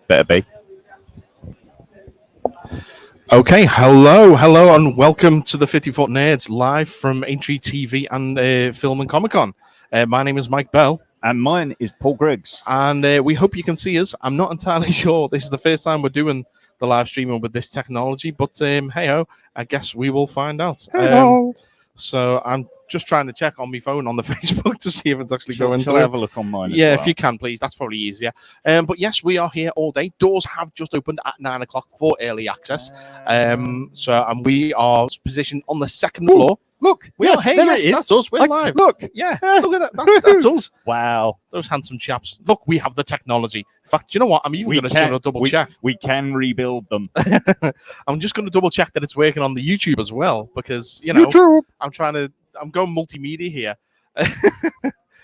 Better be. Okay, hello, and welcome to the 54 Nerds live from Aintree TV and Film and Comic Con. My name is Mike Bell. And mine is Paul Griggs. And we hope you can see us. I'm not entirely sure. This is the first time we're doing the live streaming with this technology, but hey-ho, I guess we will find out. Hello. So I'm just trying to check on my phone on the Facebook to see if it's actually going Shall through. I have a look on mine? Yeah, as well? if you can, please. That's probably easier. But yes, we are here all day. Doors have just opened at 9 o'clock for early access. And we are positioned on the second floor. Look, Yes, hey, there it is. That's us. We're live. Look. Yeah, look at that. That's us. Wow. Those handsome chaps. Look, we have the technology. In fact, you know what? I'm even going to double check. We can rebuild them. I'm just going to double check that it's working on the YouTube as well because, you know, YouTube. I'm going multimedia here.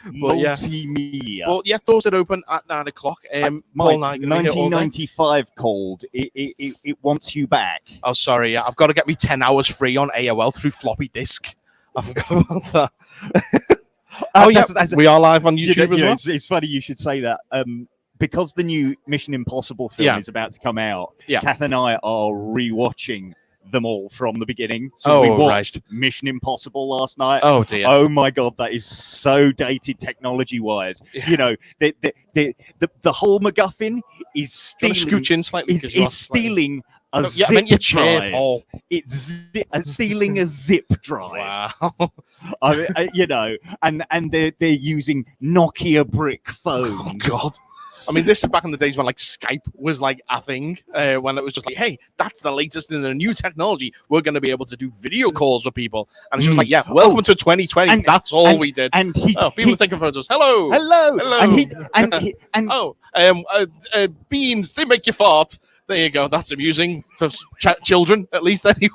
Multimedia. Well, yeah, doors are open at 9 o'clock. Mike, 1995 called. It wants you back. Oh, sorry. Yeah, I've got to get me 10 hours free on AOL through floppy disk. I forgot about that. We are live on YouTube as well. It's funny you should say that. Because the new Mission Impossible film is about to come out, Kath and I are rewatching them all from the beginning. So we watched Mission Impossible last night. Oh dear. Oh my god, that is so dated technology wise. Yeah. You know, the whole MacGuffin is stealing. Scooch in slightly. Is stealing a zip I meant your chair, drive. Paul. It's stealing a zip drive. Wow. I mean, you know, and they're using Nokia brick phones. Oh god. I mean, this is back in the days when like Skype was like a thing, when it was just like, hey, that's the latest in the new technology. We're going to be able to do video calls with people. And it's just like, yeah, welcome to 2020. And that's all we did. And people taking photos. Hello. And beans, they make you fart. There you go. That's amusing for children, at least anyway.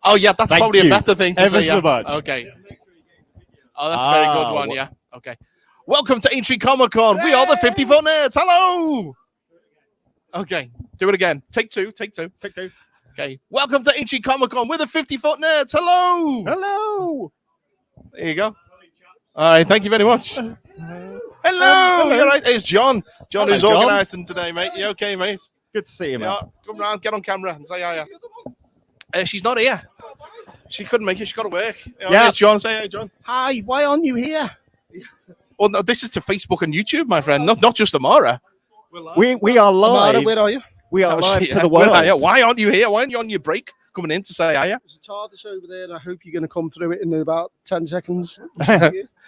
Oh, yeah, that's probably a better thing to say. So much. Okay. Oh, that's a very good one, yeah. Okay. Welcome to AintreeCon. We are the 54 Nerds. Hello. Okay, do it again. Take two. Okay. Welcome to AintreeCon. We're the 54 Nerds. Hello. Hello. There you go. All right. Thank you very much. Hello. You're right. It's John. John, who's organising today, mate. You okay, mate? Good to see you, mate. Come round, get on camera, and say hi. She's not here. She couldn't make it. She's got to work. It's John. Say hi, John. Hi. Why aren't you here? Well, no, this is to Facebook and YouTube, my friend. Not just Amara. We are live. Amara, where are you? We are live to the world. Why aren't you here? Why aren't you on your break coming in to say hiya? There's a TARDIS over there, and I hope you're going to come through it in about 10 seconds.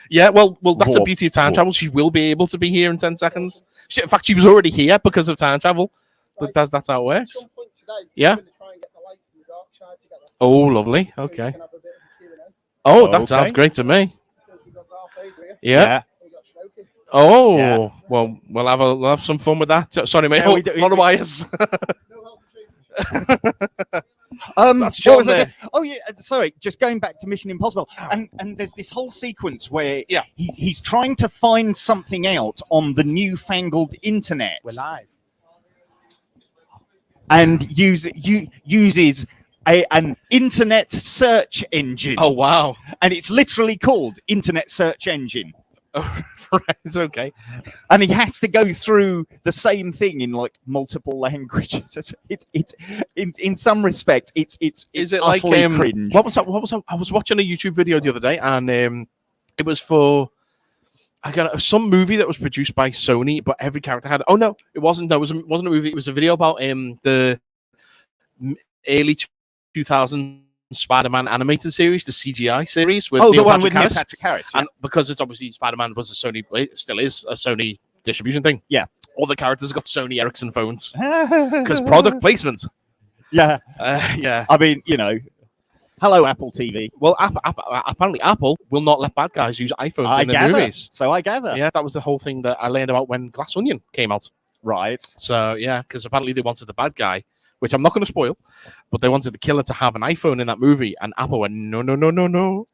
Yeah, well, that's the beauty of time travel. She will be able to be here in 10 seconds. In fact, she was already here because of time travel. But that's how it works. At some point today, yeah. we're going to try and get the light and the dark side together. Oh, lovely. Okay. So we can have a bit of a Q&A. Oh, that sounds great to me. We've got Ralph Avery, yeah. We've got Smokey. Oh, yeah. Well, we'll have some fun with that. Sorry, mate. A lot of wires. That's John there. Oh yeah, sorry. Just going back to Mission Impossible, and there's this whole sequence where he's trying to find something out on the newfangled internet. We're live. And uses an internet search engine. Oh wow! And it's literally called Internet Search Engine. Oh, right, it's okay. And he has to go through the same thing in like multiple languages. In some respects, it's is it like cringe. What was that? I was watching a YouTube video the other day, and it was for some movie that was produced by Sony, but every character had. Oh no, it wasn't. No, it wasn't a movie. It was a video about the early 2000s Spider-Man animated series, the CGI series with the one with Neil Patrick Harris, and because it's obviously Spider-Man was a Sony, it still is a Sony distribution thing. Yeah, all the characters have got Sony Ericsson phones because product placement. Yeah, yeah. I mean, you know, hello Apple TV. Well, apparently Apple will not let bad guys use iPhones in their movies. So I gather. Yeah, that was the whole thing that I learned about when Glass Onion came out. Right. So yeah, because apparently they wanted the bad guy, which I'm not going to spoil, but they wanted the killer to have an iPhone in that movie, and Apple went, no.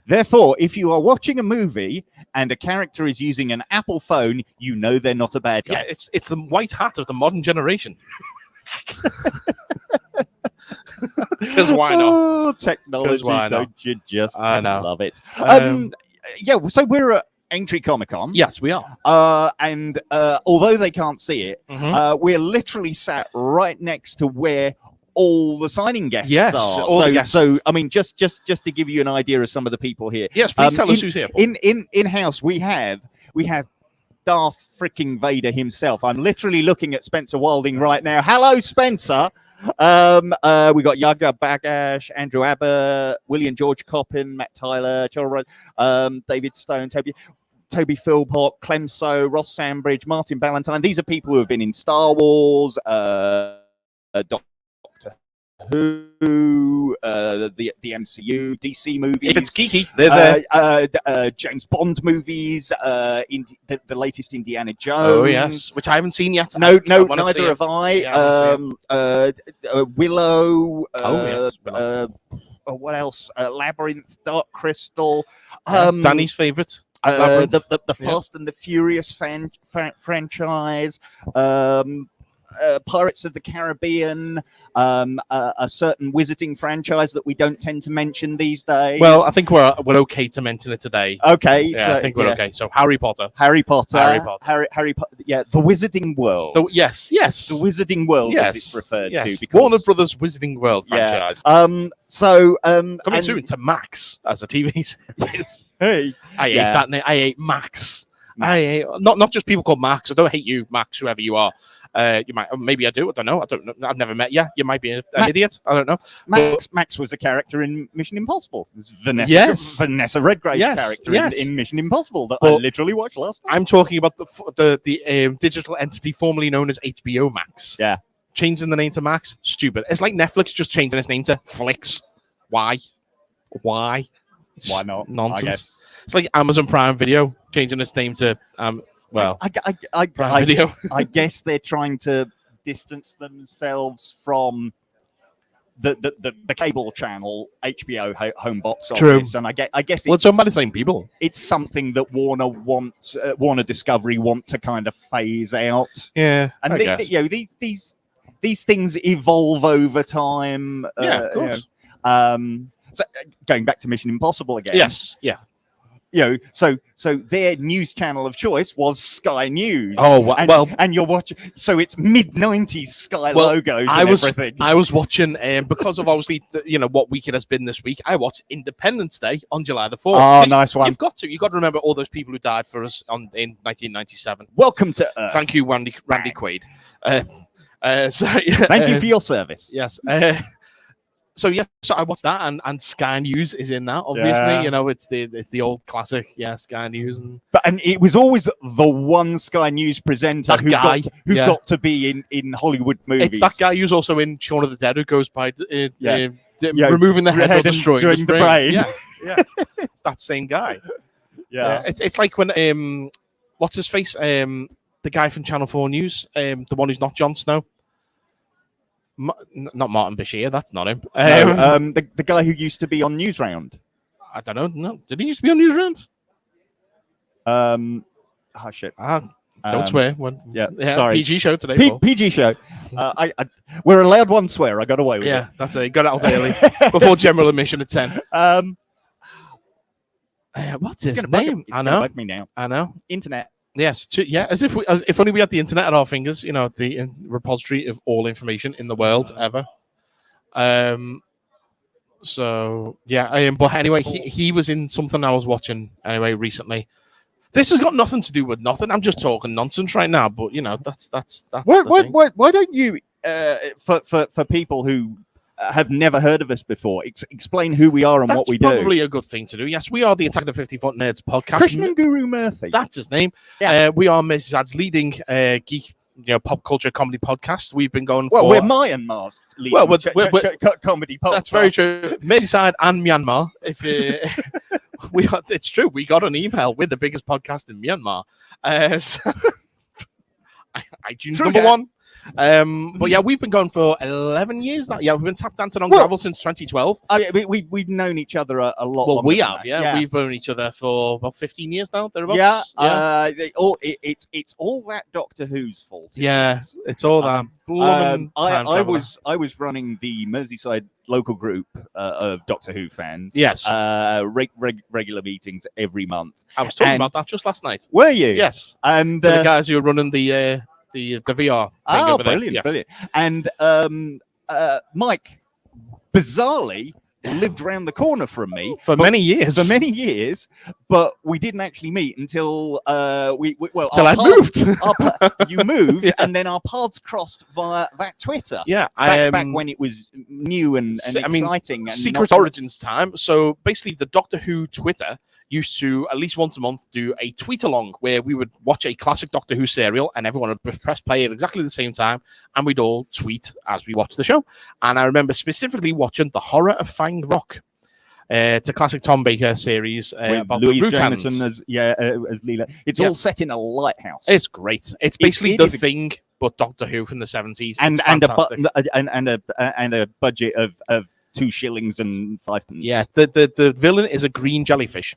Therefore, if you are watching a movie and a character is using an Apple phone, you know they're not a bad guy. Yeah, it's the white hat of the modern generation. Because why not? Oh, technology, why not? Don't you just I know. love it? Yeah, so we're at AintreeCon. Yes, we are. And although they can't see it, Mhm. we're literally sat right next to where all the signing guests Yes, are. all the guests. So I mean, just to give you an idea of some of the people here. Yes, please tell us who's here. Paul. In house, we have Darth freaking Vader himself. I'm literally looking at Spencer Wilding right now. Hello, Spencer. We got Yaga Bagash, Andrew Abbott, William George Coppin, Matt Tyler, David Stone, Toby Philpott, Clemso, Ross Sandbridge, Martin Ballantyne. These are people who have been in Star Wars, Doctor Who, the MCU, DC movies. If it's geeky, they're there. James Bond movies, the latest Indiana Jones. Oh yes, which I haven't seen yet. No, neither have I. Yeah, Willow. What else? Labyrinth, Dark Crystal. Danny's favourite. The Fast and the Furious franchise. Pirates of the Caribbean, a certain wizarding franchise that we don't tend to mention these days. Well, I think we're okay to mention it today. Okay, yeah, so, I think we're okay. So Harry Potter. Harry Potter. Yeah, the Wizarding World. Yes, the Wizarding World, as it's referred to. Because Warner Brothers Wizarding World franchise. Coming soon to Max as a TV series. Hey, I hate that name. I hate Max. I hate, not just people called Max. I don't hate you, Max, whoever you are. You might, maybe I do. I don't know. I've never met you. You might be an idiot. I don't know. Max was a character in Mission Impossible. It was Vanessa Redgrave's character in Mission Impossible that I literally watched last night. I'm talking about the digital entity formerly known as HBO Max. Yeah, changing the name to Max, stupid. It's like Netflix just changing its name to Flix. Why? Why not? Nonsense. It's like Amazon Prime Video changing its name to Prime Video. I guess they're trying to distance themselves from the cable channel HBO home box office, and I guess it's owned by the same people. It's something that Warner Discovery want to kind of phase out. Yeah, and these things evolve over time. Of course. So going back to Mission Impossible again. Yes. Yeah. So their news channel of choice was Sky News. Oh, and you're watching. So it's mid-90s Sky logos and everything. I was watching, because of obviously what week it has been this week. I watched Independence Day on July the 4th. Oh, nice one. You've got to remember all those people who died for us in 1997. Welcome to Earth. Thank you, Randy Quaid. Thank you for your service. Yes. So I watched that, and Sky News is in that. Obviously, it's the old classic, Sky News, and it was always the one Sky News presenter who got to be in Hollywood movies. It's that guy who's also in Shaun of the Dead, who goes by removing the head or destroying the brain. Yeah, it's that same guy. Yeah, it's like when what's his face, the guy from Channel 4 News, the one who's not Jon Snow. Not Martin Bashir, that's not him. The guy who used to be on Newsround. I don't know. No, did he used to be on Newsround? Shit. Don't swear. Sorry. PG show today. PG show. We're allowed one swear. I got away with it. Yeah, that's it. Got it out early before general admission at 10. What's his name? I know. Bug me now. I know. Internet. Yes, as if only we had the internet at our fingers, the repository of all information in the world ever. But anyway, he was in something I was watching anyway recently. This has got nothing to do with nothing. I'm just talking nonsense right now, but that's. Why don't you, for people who have never heard of us before, explain who we are and what we do? That's probably a good thing to do. Yes, we are the Attack of the 50-Foot Nerds podcast. Krishnan Guru Murthy. That's his name. Yeah. We are Merseyside's leading geek, pop culture comedy podcast. We've been going for... Well, we're Myanmar's leading comedy podcast. That's very true. Merseysside and Myanmar. It's true. We got an email. We're the biggest podcast in Myanmar. iTunes number one. But yeah, we've been going for 11 years now. Yeah, we've been tap dancing on gravel since 2012. We've known each other a lot. Well, we have, we've known each other for about 15 years now. Thereabouts. It's all that Doctor Who's fault. Yeah, it's all that. I was running the Merseyside local group of Doctor Who fans. Yes. Regular meetings every month. I was talking about that just last night. Were you? Yes. And to the guys who are running the VR thing over there. Brilliant, Yes. brilliant. And Mike, bizarrely, lived around the corner from me for many years. But we didn't actually meet until until I moved. You moved, Yes. and then our paths crossed via that Twitter. Yeah, back when it was new and exciting. And Secret Origins time. So basically, the Doctor Who Twitter used to at least once a month do a tweet along where we would watch a classic Doctor Who serial and everyone would press play at exactly the same time and we'd all tweet as we watched the show. And I remember specifically watching The Horror of Fang Rock. It's a classic Tom Baker series about Louise the Jameson as Leela. It's all set in a lighthouse. It's great. It's basically The Thing, but Doctor Who from the 70s. And a budget of 2 shillings and 5 pence. Yeah, the villain is a green jellyfish.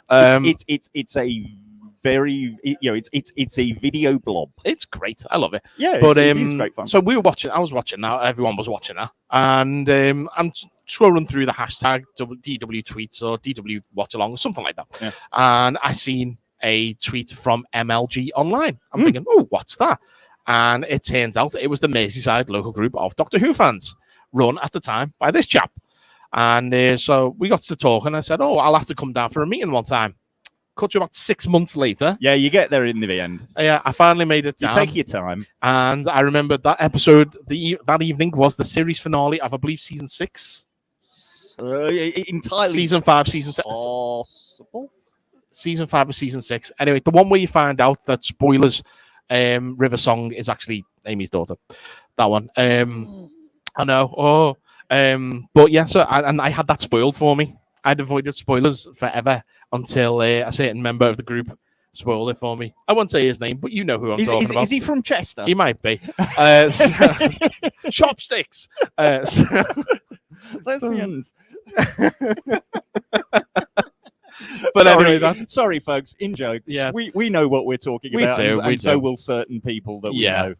It's a very it's a video blob. It's great. I love it. Yeah, but it's great fun. So we were watching. I was watching now. Everyone was watching her, and I'm scrolling through the hashtag DW tweets or DW watch along or something like that. Yeah. And I seen a tweet from MLG Online. I'm thinking, oh, what's that? And it turns out it was the Merseyside local group of Doctor Who fans, run at the time by this chap. And so we got to talk, and I said, oh, I'll have to come down for a meeting one time. Cut to about 6 months later. Yeah, you get there in the end. Yeah, I finally made it down. You take your time. And I remember that episode, that evening was the series finale of, I believe, season 6. Entirely. Season 5, season 6. Possible. Season 5 or season 6. Anyway, the one where you find out that spoilers, River Song is actually Amy's daughter. That one. I know. But yeah, so I had that spoiled for me. I'd avoided spoilers forever until a certain member of the group spoiled it for me. I won't say his name, but you know who I'm talking about. Is he from Chester? He might be. Chopsticks. Lesbians. But anyway, sorry, folks. In jokes, yes. we know what we're talking about, and so will certain people that we know.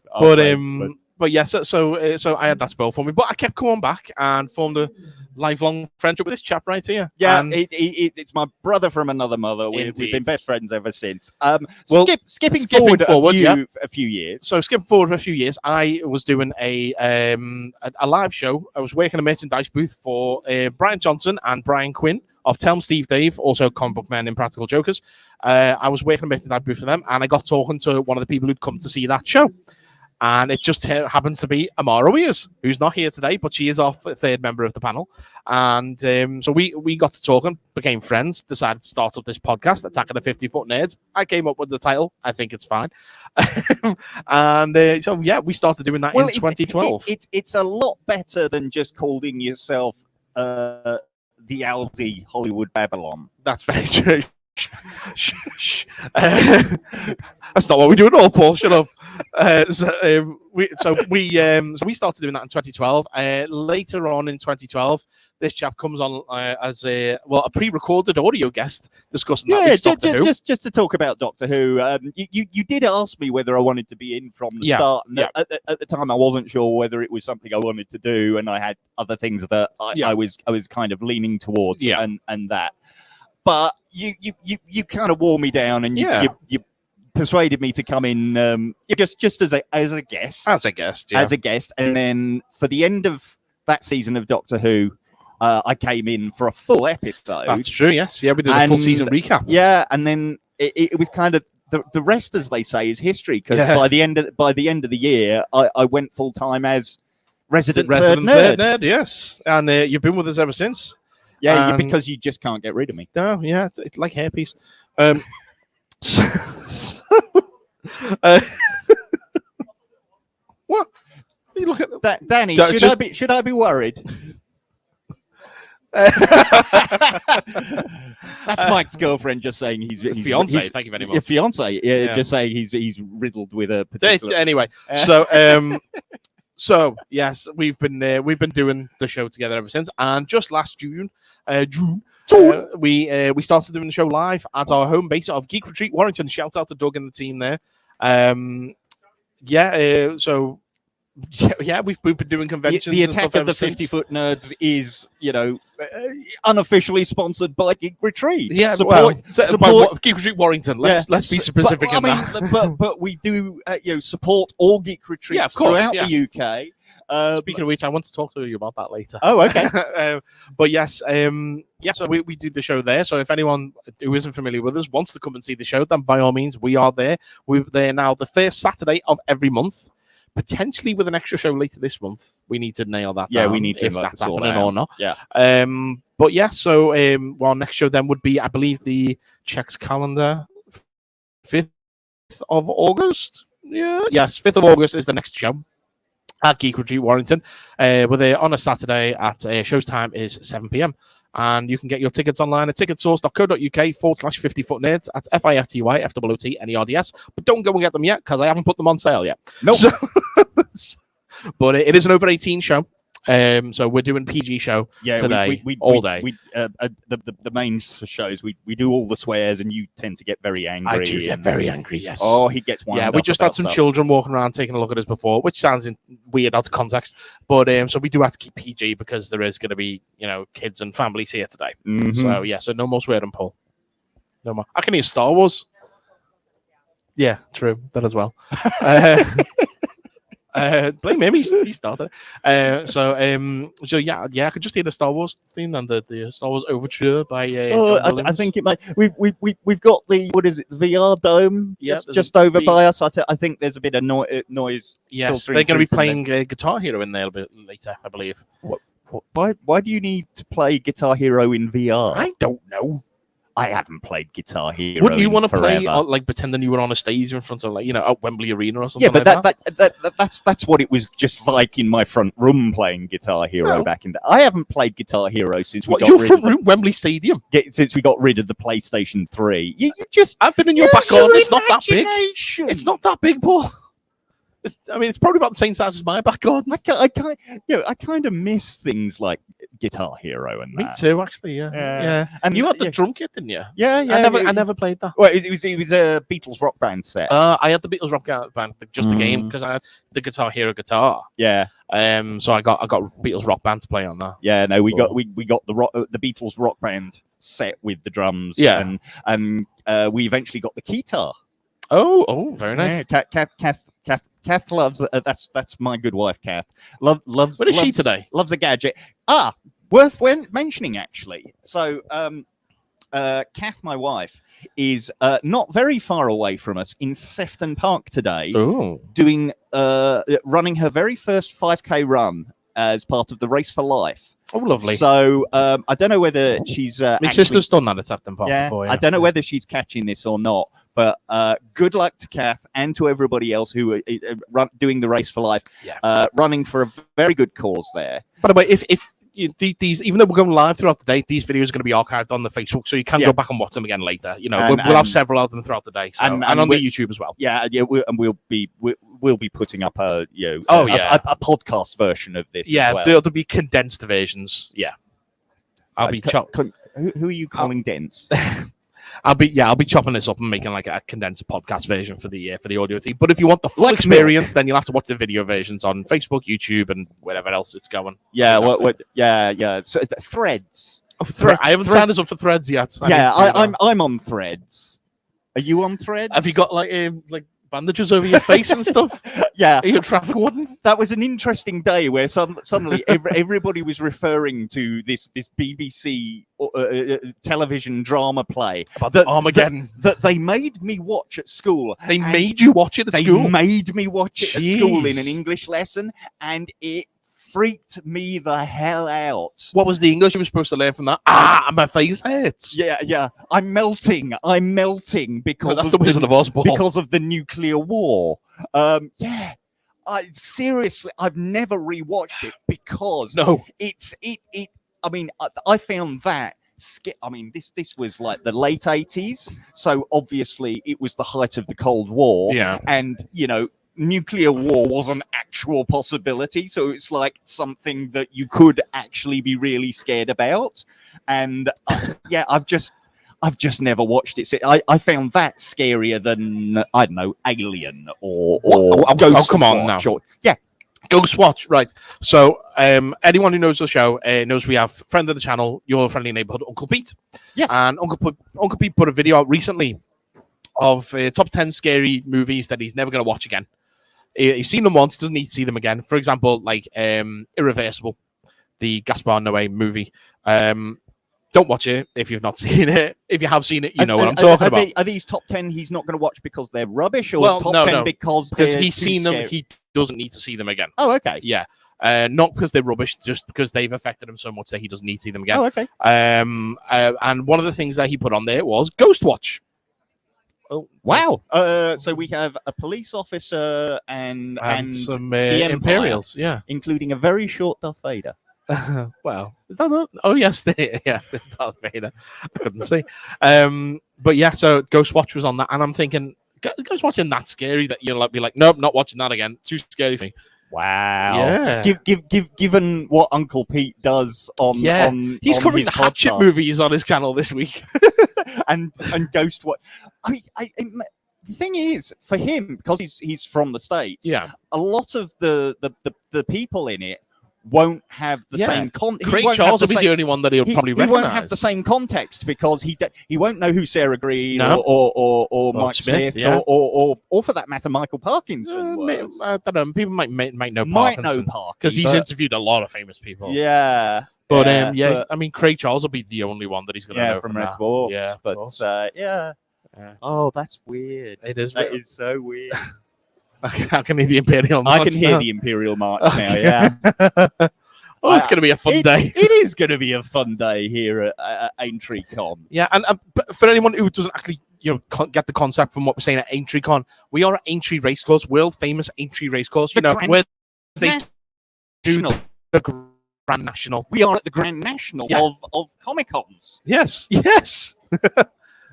But yes, so I had that spoiled for me, but I kept coming back and formed a lifelong friendship with this chap right here. Yeah, it's my brother from another mother. We've been best friends ever since. Skipping forward a few years. So skipping forward a few years, I was doing a live show. I was working a merchandise booth for Brian Johnson and Brian Quinn of Tell 'em Steve Dave, also Comic Book Men and Practical Jokers. I was working a merchandise booth for them, and I got talking to one of the people who'd come to see that show. And it just happens to be Amara Weers, who's not here today, but she is our third member of the panel. And so we got to talking, became friends, decided to start up this podcast, Attack of the 50-Foot Nerds. I came up with the title. I think it's fine. And so, yeah, we started doing that in 2012. It's a lot better than just calling yourself the Aldi Hollywood Babylon. That's very true. That's not what we do at all, Paul. Shut up. So we started doing that in 2012. Later on in 2012, this chap comes on as a pre-recorded audio guest discussing Doctor Who. Just to talk about Doctor Who. You did ask me whether I wanted to be in from the start. And at the time, I wasn't sure whether it was something I wanted to do, and I had other things that I was kind of leaning towards, and that. But you kind of wore me down, and you persuaded me to come in just as a guest. As a guest, and then for the end of that season of Doctor Who, I came in for a full episode. That's true. Yes, we did a full season recap. Yeah, and then it was kind of the rest, as they say, is history. Because by the end of the year, I went full time as resident third nerd. Yes, and you've been with us ever since. Yeah, because you just can't get rid of me. No, yeah, it's like hairpiece. What? You look at that, Danny. Should I be worried? That's Mike's girlfriend just saying he's fiance. Thank you very much. Your fiance, just saying he's riddled with a particular. Anyway, so yes, we've been doing the show together ever since, and just last June, we started doing the show live at our home base of Geek Retreat Warrington. Shout out to Doug and the team there. So Yeah, we've been doing conventions. The Attack of the 50-Foot Nerds is, unofficially sponsored by Geek Retreat. Yeah, support Geek Retreat Warrington. Let's be specific in that. But we do, support all Geek Retreats throughout the UK. Speaking of which, I want to talk to you about that later. Oh, okay. But yes, so we do the show there. So if anyone who isn't familiar with us wants to come and see the show, then by all means, we are there. We're there now the first Saturday of every month, potentially with an extra show later this month. We need to nail that down. Yeah, we need to if that's happening or not. Yeah. But yeah, so our next show then would be, I believe, the checks calendar, 5th of August. Yeah. Yes, 5th of August is the next show at Geek Retreat Warrington. We're there on a Saturday at show's time is 7 p.m. And you can get your tickets online at ticketsource.co.uk/50footnerds at FIFTYFOOTNERDS. But don't go and get them yet because I haven't put them on sale yet. Nope. But it is an over 18 show. So we're doing PG show today, all day. The main shows, we do all the swears, and you tend to get very angry. I do get very angry, yes. Oh, he gets wound up. Yeah, we just had some children walking around taking a look at us before, which sounds weird out of context. But so we do have to keep PG because there is going to be, kids and families here today. Mm-hmm. So yeah, so no more swearing, Paul. No more. I can hear Star Wars. Yeah, true. That as well. Blame him. He started. So yeah, I could just hear the Star Wars theme and the Star Wars Overture by. I think it might. We've got the the VR dome. Yeah, just over by us. I think there's a bit of noise. Yes, they're going to be playing Guitar Hero in there a bit later, I believe. Why do you need to play Guitar Hero in VR? I don't know. I haven't played Guitar Hero. Wouldn't you want to forever. play like pretending you were on a stage in front of at Wembley Arena or something? Yeah, but like that's what it was just like in my front room playing Guitar Hero back in the. I haven't played Guitar Hero since we got your rid front of room, Wembley Stadium. Since we got rid of the PlayStation 3. You just. I've been in your back garden. It's not that big. It's not that big, Paul. It's probably about the same size as my back garden. I kind of miss things like Guitar Hero and that. Me too, actually. Yeah. And you had the drum kit, didn't you? Yeah. I never played that. Well, it was a Beatles Rock Band set. I had the Beatles Rock Band, just the game, because I had the Guitar Hero guitar. Yeah. So I got Beatles Rock Band to play on that. Yeah. No, we got the Beatles Rock Band set with the drums. Yeah. And we eventually got the keytar. Oh, very nice. Yeah, Kath loves that's my good wife, Kath. Loves. Where is she today? Loves a gadget. Worth mentioning actually. So, Kath, my wife, is not very far away from us in Sefton Park today. Oh. Doing running her very first 5K run as part of the Race for Life. Oh, lovely. So I don't know whether she's. My sister's done that at Sefton Park before. Yeah. I don't know whether she's catching this or not. But good luck to Kath and to everybody else who are doing the Race for Life, running for a very good cause there. By the way, if these, even though we're going live throughout the day, these videos are going to be archived on the Facebook, so you can go back and watch them again later. We'll have several of them throughout the day, and on the YouTube as well. Yeah, we'll be putting up a podcast version of this. Yeah, as well. there'll be condensed versions. Yeah, I'll be who are you calling dense? I'll be chopping this up and making like a condensed podcast version for the audio thing. But if you want the full experience, then you'll have to watch the video versions on Facebook, YouTube, and wherever else it's going. Yeah, So, Threads. I haven't signed us up for Threads yet. I'm on Threads. Are you on Threads? Have you got like bandages over your face and stuff? Yeah. Are you a traffic warden? That was an interesting day where suddenly everybody was referring to this BBC television drama play about Armageddon that they made me watch at school. They made you watch it at school? They made me watch it at school in an English lesson, and it freaked me the hell out. What was the English you were supposed to learn from that? My face hurts. Yeah. I'm melting because that's the Wizard of Oz, because of the nuclear war. Seriously, I've never rewatched it because I found that. This was like the late 80s, so obviously it was the height of the Cold War. Yeah, and nuclear war was an actual possibility, so it's like something that you could actually be really scared about. And I've just never watched it. So I found that scarier than, I don't know, Alien or Ghost come on Watch now. Ghost Watch, right? So, anyone who knows the show knows we have friend of the channel, your friendly neighborhood Uncle Pete. Yes. And Uncle Pete put a video out recently of top 10 scary movies that he's never going to watch again. He's seen them once, doesn't need to see them again. For example, like Irreversible, the Gaspar Noé movie. Don't watch it if you've not seen it. If you have seen it, you know what I'm talking about. Are these top 10 he's not going to watch because they're rubbish, or top 10 because he's seen them, he doesn't need to see them again. Oh, okay. Yeah. Not because they're rubbish, just because they've affected him so much that he doesn't need to see them again. Oh, okay. And one of the things that he put on there was Ghost Watch. Oh, wow. So we have a police officer and some the Imperials, Empire, including a very short Darth Vader. Well, is that not? Oh, yes, yeah, Darth Vader. I couldn't see. But yeah, so Ghost Watch was on that, and I'm thinking, Ghost Watching that scary that you'll be like, nope, not watching that again. Too scary for me. Wow. Yeah. Given what Uncle Pete does on he's covering the Hatchet movies on his channel this week, and Ghost Watch. The thing is, for him, because he's from the States, a lot of the people in it won't have the same context. Craig Charles will be the only one that he'll probably recognize. He won't have the same context because he won't know who Sarah Green or Mike Smith or for that matter Michael Parkinson was. I don't know. People might know Parkinson because he's interviewed a lot of famous people. Yeah. But I mean, Craig Charles will be the only one that he's going to know from Red Dwarf. Yeah, but oh, that's weird. It is. That is so weird. I can hear the Imperial March. I can hear the Imperial March now, yeah. It's going to be a fun day. It is going to be a fun day here at AintreeCon. Yeah, and for anyone who doesn't actually get the concept from what we're saying at AintreeCon, we are at Aintree Racecourse, world famous Aintree Racecourse. Where they do the Grand National. We are at the Grand National of Comic-Cons. Yes.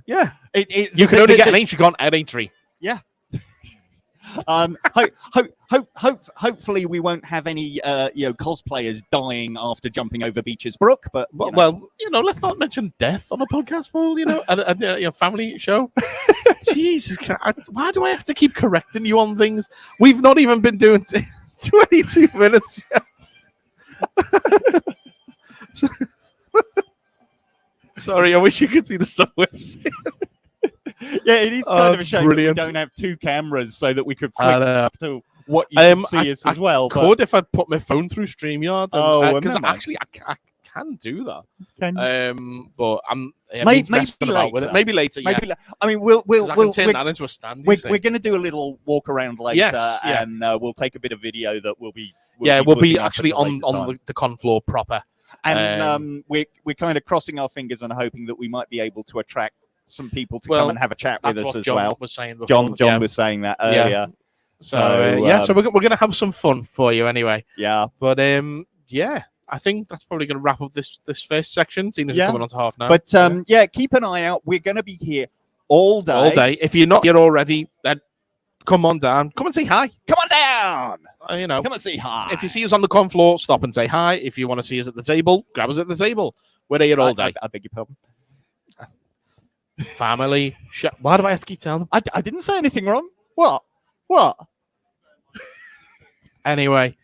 Yeah. You can only get an AintreeCon at Aintree. Yeah. Hopefully we won't have any cosplayers dying after jumping over Beecher's Brook, but well, let's not mention death on a podcast, Paul. A family show. Jesus Christ, why do I have to keep correcting you on things? We've not even been doing 22 minutes yet. Sorry, I wish you could see the stuff we're seeing. Yeah, it is kind of a shame that we don't have two cameras so that we could flick to what you can see us as well. I could if I put my phone through StreamYard. Because actually I can do that. But maybe later. Maybe later. Yeah. I mean, we'll turn that into a stand. We're going to do a little walk around later, and we'll take a bit of video that will be. We'll be actually on the con floor proper. And we're kind of crossing our fingers and hoping that we might be able to attract some people to come and have a chat with us as well. Was saying John was saying that earlier. Yeah. So we're going to have some fun for you anyway. Yeah. But I think that's probably going to wrap up this first section, seeing as we're coming on to half now. But keep an eye out. We're going to be here all day. All day. If you're not here already, then come on down. Come and say hi. Come on down. Come and say hi. If you see us on the con floor, stop and say hi. If you want to see us at the table, grab us at the table. We're here all day. I beg your pardon. Family. Why do I have to keep telling them? I didn't say anything wrong. What? Anyway,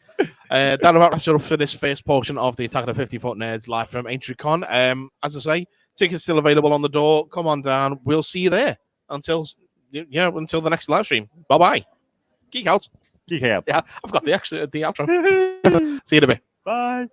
that about wraps it up for this first portion of the Attack of the 50-Foot Nerds live from AintreeCon. As I say, tickets still available on the door. Come on down. We'll see you there until the next live stream. Bye-bye. Geek out. Geek out. Yeah, I've got the outro. See you in a bit. Bye.